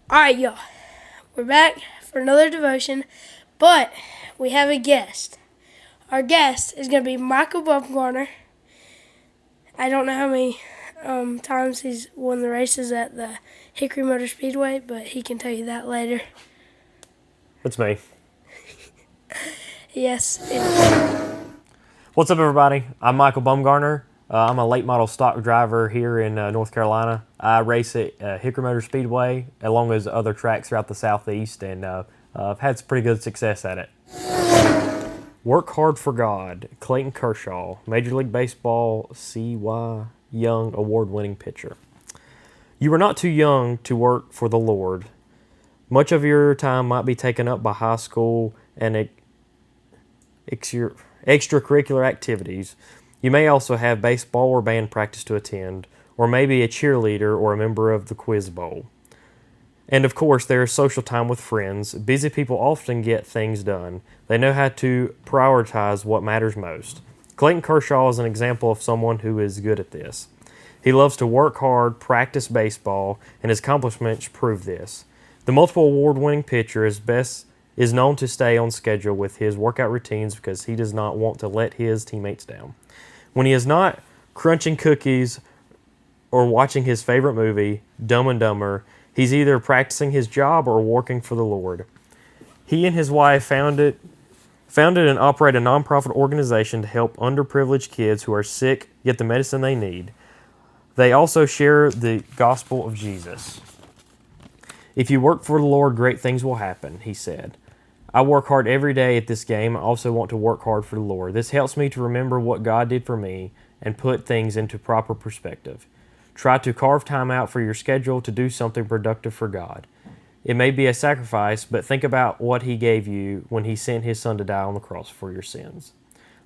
Alright, y'all. We're back for another devotion, but we have a guest. Our guest is going to be Michael Bumgarner. I don't know how many times he's won the races at the Hickory Motor Speedway, but he can tell you that later. That's me. Yes. What's up, everybody? I'm Michael Bumgarner. I'm a late model stock driver here in North Carolina. I race at Hickory Motor Speedway, along as other tracks throughout the Southeast, and I've had some pretty good success at it. Work hard for God. Clayton Kershaw, Major League Baseball C.Y. Young award-winning pitcher. You are not too young to work for the Lord. Much of your time might be taken up by high school and extracurricular activities. You may also have baseball or band practice to attend, or maybe a cheerleader or a member of the quiz bowl. And of course, there is social time with friends. Busy people often get things done. They know how to prioritize what matters most. Clayton Kershaw is an example of someone who is good at this. He loves to work hard, practice baseball, and his accomplishments prove this. The multiple award-winning pitcher is known to stay on schedule with his workout routines because he does not want to let his teammates down. When he is not crunching cookies or watching his favorite movie, Dumb and Dumber, he's either practicing his job or working for the Lord. He and his wife founded and operate a nonprofit organization to help underprivileged kids who are sick get the medicine they need. They also share the gospel of Jesus. If you work for the Lord, great things will happen, he said. I work hard every day at this game. I also want to work hard for the Lord. This helps me to remember what God did for me and put things into proper perspective. Try to carve time out for your schedule to do something productive for God. It may be a sacrifice, but think about what He gave you when He sent His Son to die on the cross for your sins.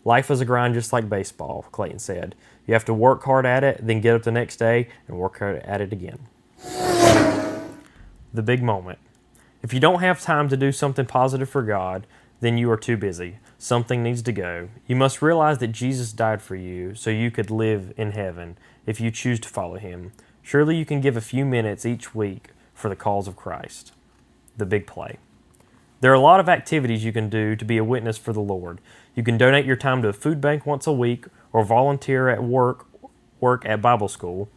Life is a grind just like baseball, Clayton said. You have to work hard at it, then get up the next day and work hard at it again. The big moment. If you don't have time to do something positive for God, then you are too busy. Something needs to go. You must realize that Jesus died for you so you could live in heaven if you choose to follow Him. Surely you can give a few minutes each week for the cause of Christ. The big play. There are a lot of activities you can do to be a witness for the Lord. You can donate your time to a food bank once a week, or volunteer at work at Bible school,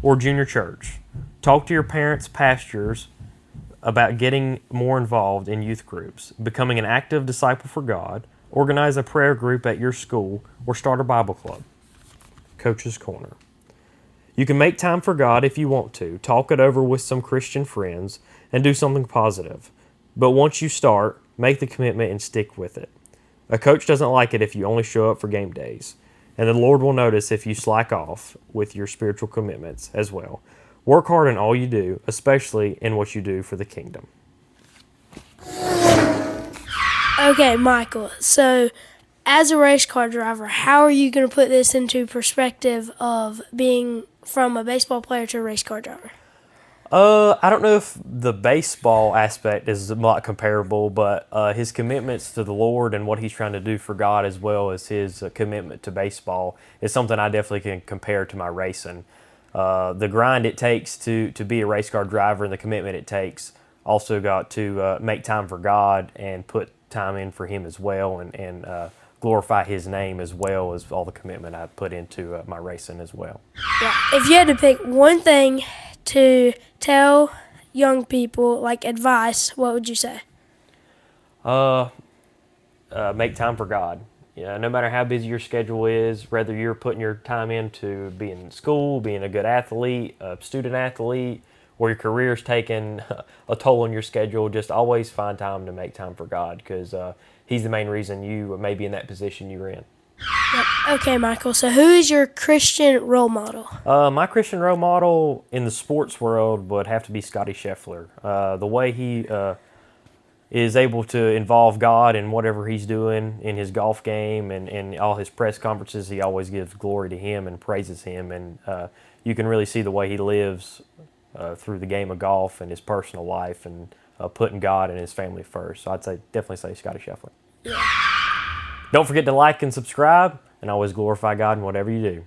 or junior church. Talk to your parents, pastors, about getting more involved in youth groups, becoming an active disciple for God, organize a prayer group at your school, or start a Bible club. Coach's Corner. You can make time for God if you want to, talk it over with some Christian friends, and do something positive. But once you start, make the commitment and stick with it. A coach doesn't like it if you only show up for game days, and the Lord will notice if you slack off with your spiritual commitments as well. Work hard in all you do, especially in what you do for the kingdom. Okay, Michael. So, as a race car driver, how are you going to put this into perspective of being from a baseball player to a race car driver? I don't know if the baseball aspect is not comparable, but his commitments to the Lord and what he's trying to do for God, as well as his commitment to baseball, is something I definitely can compare to my racing. The grind it takes to be a race car driver and the commitment it takes also got to make time for God and put time in for Him as well, and glorify His name, as well as all the commitment I put into my racing as well. Yeah. If you had to pick one thing to tell young people, like advice, what would you say? Make time for God. Yeah, no matter how busy your schedule is, whether you're putting your time into being in school, being a good athlete, a student athlete, or your career's taking a toll on your schedule, just always find time to make time for God, because He's the main reason you may be in that position you're in. Yep. Okay, Michael. So, who is your Christian role model? My Christian role model in the sports world would have to be Scotty Scheffler. The way he is able to involve God in whatever he's doing in his golf game, and all his press conferences, he always gives glory to Him and praises Him. And you can really see the way he lives through the game of golf and his personal life, and putting God and his family first. So I'd definitely say Scotty Scheffler. Yeah. Don't forget to like and subscribe, and always glorify God in whatever you do.